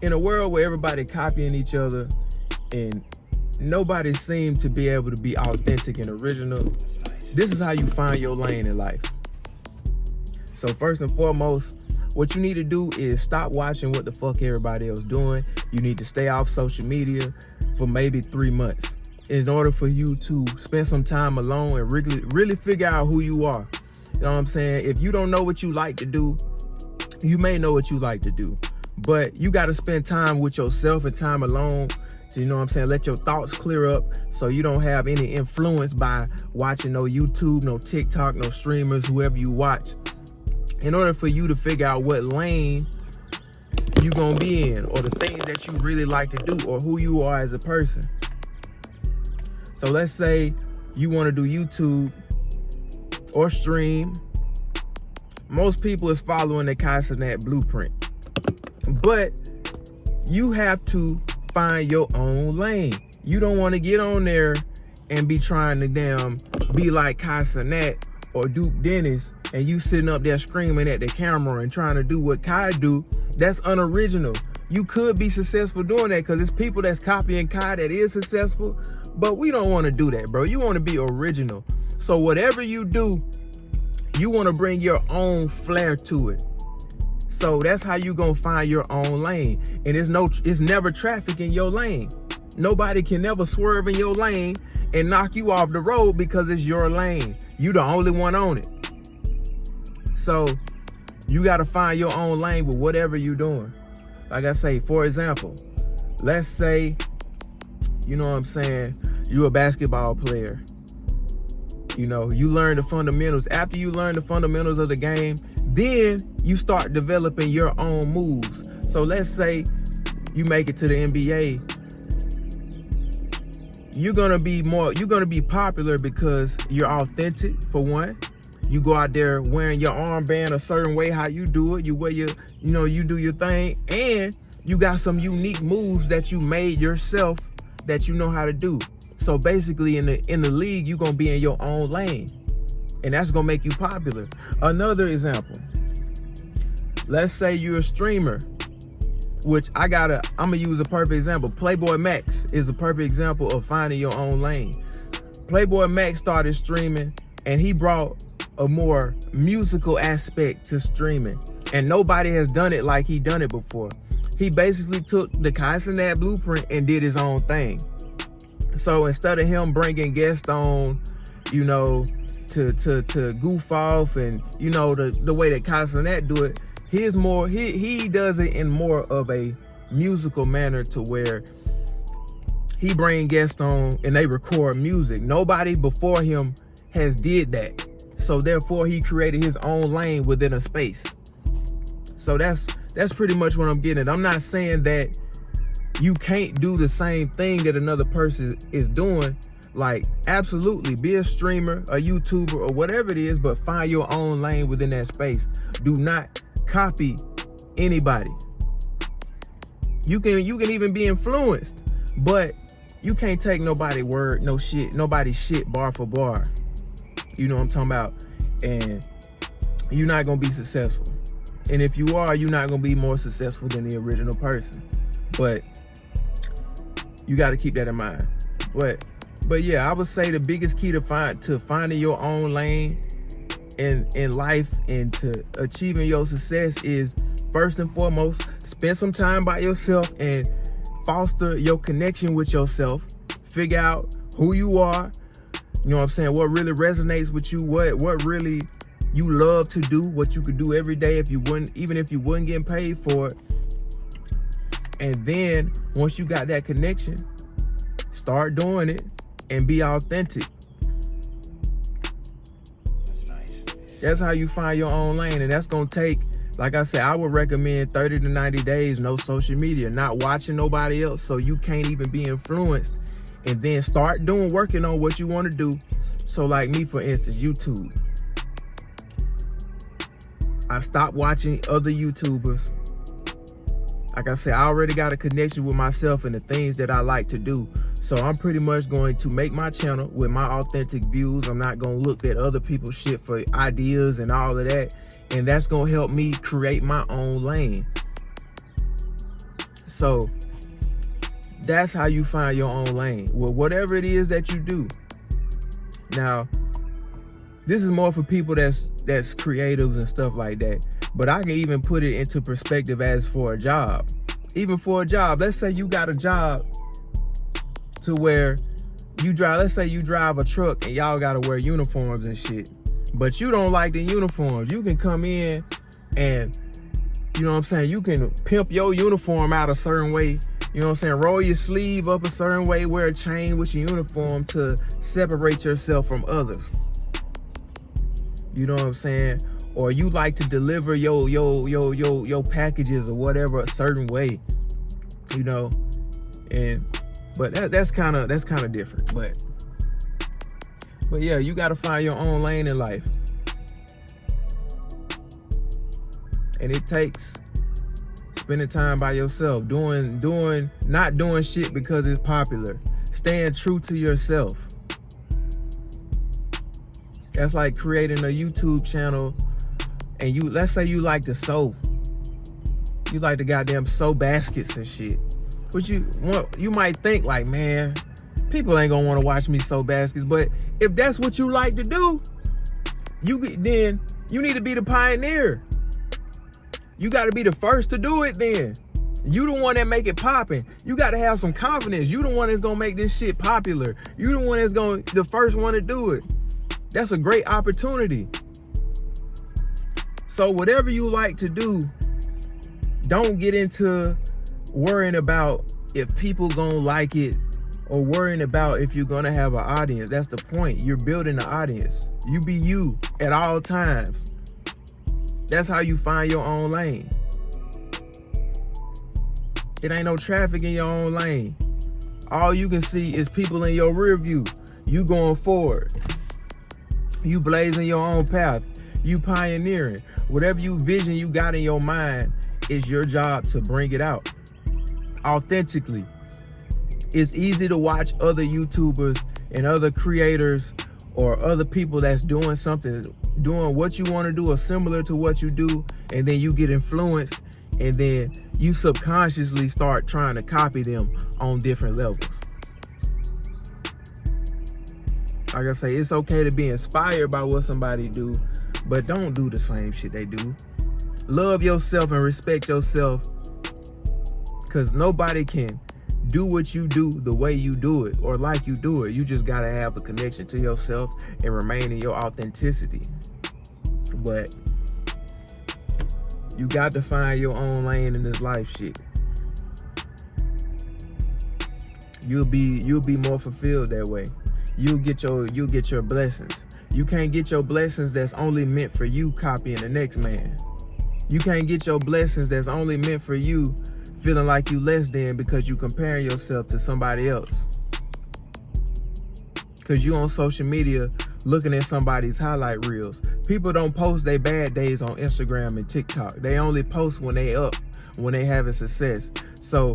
In a world where everybody copying each other and nobody seems to be able to be authentic and original, this is how you find your lane in life. So first and foremost, what you need to do is stop watching what the fuck everybody else doing. You need to stay off social media for maybe 3 months in order for you to spend some time alone and really figure out who you are. You know what I'm saying? If you don't know what you like to do, you may know what you like to do, but you got to spend time with yourself and time alone. So, you know what I'm saying? Let your thoughts clear up so you don't have any influence by watching no YouTube, no TikTok, no streamers, whoever you watch. In order for you to figure out what lane you gonna be in, or the things that you really like to do, or who you are as a person. So let's say you want to do YouTube or stream. Most people is following the Kai Cenat blueprint, but you have to find your own lane. You don't want to get on there and be trying to be like Kai Cenat or Duke Dennis, and you sitting up there screaming at the camera and trying to do what Kai do. That's unoriginal. You could be successful doing that because it's people that's copying Kai that is successful, but we don't want to do that, bro. You want to be original. So whatever you do, you want to bring your own flair to it. So that's how you gonna find your own lane. And it's never traffic in your lane. Nobody can never swerve in your lane and knock you off the road because it's your lane. You the only one on it. So you gotta find your own lane with whatever you're doing. Like I say, for example, let's say, you know what I'm saying, you're a basketball player. You know, you learn the fundamentals. After you learn the fundamentals of the game, then you start developing your own moves. So let's say you make it to the NBA. You're gonna be popular because you're authentic, for one. You go out there wearing your armband a certain way, how you do it. You wear you do your thing, and you got some unique moves that you made yourself that you know how to do. So basically in the league, you're gonna be in your own lane, and that's gonna make you popular. Another example, let's say you're a streamer, which I'm gonna use a perfect example. Playboy Max is a perfect example of finding your own lane. Playboy Max started streaming, and he brought a more musical aspect to streaming, and nobody has done it like he done it before. He basically took the Kai Cenat blueprint and did his own thing. So instead of him bringing guests on, to goof off and, the way that Kai Cenat do it, he does it in more of a musical manner, to where he bring guests on and they record music. Nobody before him has did that. So therefore he created his own lane within a space. So that's pretty much what I'm getting at. I'm not saying that you can't do the same thing that another person is doing. Like, absolutely, be a streamer, a YouTuber, or whatever it is, but find your own lane within that space. Do not copy anybody. You can even be influenced, but you can't take nobody's word, nobody's shit bar for bar. You know what I'm talking about? And you're not gonna be successful. And if you are, you're not gonna be more successful than the original person. But you got to keep that in mind. But yeah, I would say the biggest key to finding your own lane in life and to achieving your success is, first and foremost, spend some time by yourself and foster your connection with yourself. Figure out who you are. You know what I'm saying? What really resonates with you? What really you love to do? What you could do every day even if you wouldn't get paid for it. And then once you got that connection, start doing it and be authentic. That's how you find your own lane. And that's gonna take, like I said, I would recommend 30 to 90 days, no social media, not watching nobody else, so you can't even be influenced. And then start working on what you want to do. So like me, for instance, YouTube. I stopped watching other YouTubers. Like I said, I already got a connection with myself and the things that I like to do. So I'm pretty much going to make my channel with my authentic views. I'm not going to look at other people's shit for ideas and all of that. And that's going to help me create my own lane. So that's how you find your own lane with whatever it is that you do. Now, this is more for people that's creatives and stuff like that. But I can even put it into perspective as for a job. Even for a job, let's say you got a job to where let's say you drive a truck and y'all gotta wear uniforms and shit, but you don't like the uniforms. You can come in and, you know what I'm saying, you can pimp your uniform out a certain way. You know what I'm saying? Roll your sleeve up a certain way, wear a chain with your uniform to separate yourself from others. You know what I'm saying? Or you like to deliver your packages or whatever a certain way, you know. But that's kind of different. But yeah, you got to find your own lane in life, and it takes spending time by yourself, not doing shit because it's popular, staying true to yourself. That's like creating a YouTube channel, and let's say you like to sew. You like to goddamn sew baskets and shit. But you might think like, man, people ain't gonna want to watch me sew baskets. But if that's what you like to do, then you need to be the pioneer. You got to be the first to do it. Then you the one that make it popping. You got to have some confidence. You the one that's gonna make this shit popular. You the one that's the first one to do it. That's a great opportunity. So whatever you like to do, don't get into worrying about if people gonna like it or worrying about if you're gonna have an audience. That's the point. You're building an audience. You be you at all times. That's how you find your own lane. It ain't no traffic in your own lane. All you can see is people in your rear view. You going forward. You blazing your own path. You pioneering. Whatever vision you got in your mind, it's your job to bring it out authentically. It's easy to watch other YouTubers and other creators or other people that's doing something, doing what you want to do or similar to what you do, and then you get influenced, and then you subconsciously start trying to copy them on different levels. Like I say, it's okay to be inspired by what somebody do, but don't do the same shit they do. Love yourself and respect yourself, because nobody can do what you do the way you do it or like you do it. You just gotta have a connection to yourself and remain in your authenticity. But you got to find your own lane in this life shit. You'll be more fulfilled that way. You'll get your blessings. You can't get your blessings that's only meant for you copying the next man. You can't get your blessings that's only meant for you feeling like you less than because you comparing yourself to somebody else. Because you on social media looking at somebody's highlight reels. People don't post their bad days on Instagram and TikTok. They only post when they up, when they having success. So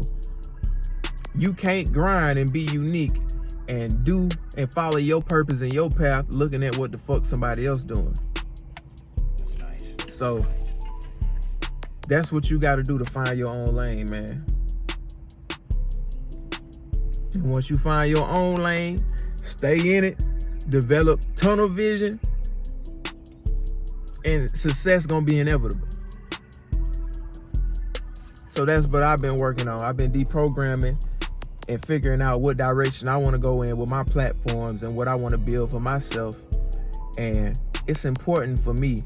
you can't grind and be unique and do and follow your purpose and your path looking at what the fuck somebody else doing. So that's what you got to do to find your own lane, man. And once you find your own lane, stay in it, develop tunnel vision, and success gonna be inevitable. So that's what I've been working on. I've been deprogramming and figuring out what direction I want to go in with my platforms and what I want to build for myself. And it's important for me.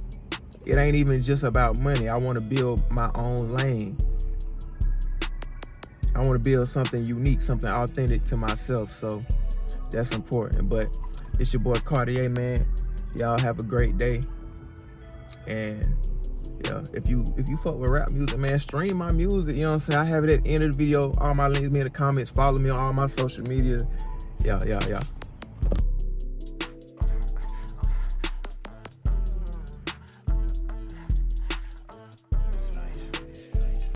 It ain't even just about money. I want to build my own lane. I want to build something unique, something authentic to myself. So that's important. But it's your boy Cartier, man. Y'all have a great day. And yeah, if you fuck with rap music, man, stream my music. You know what I'm saying? I have it at the end of the video. All my links be in the comments. Follow me on all my social media. Yeah.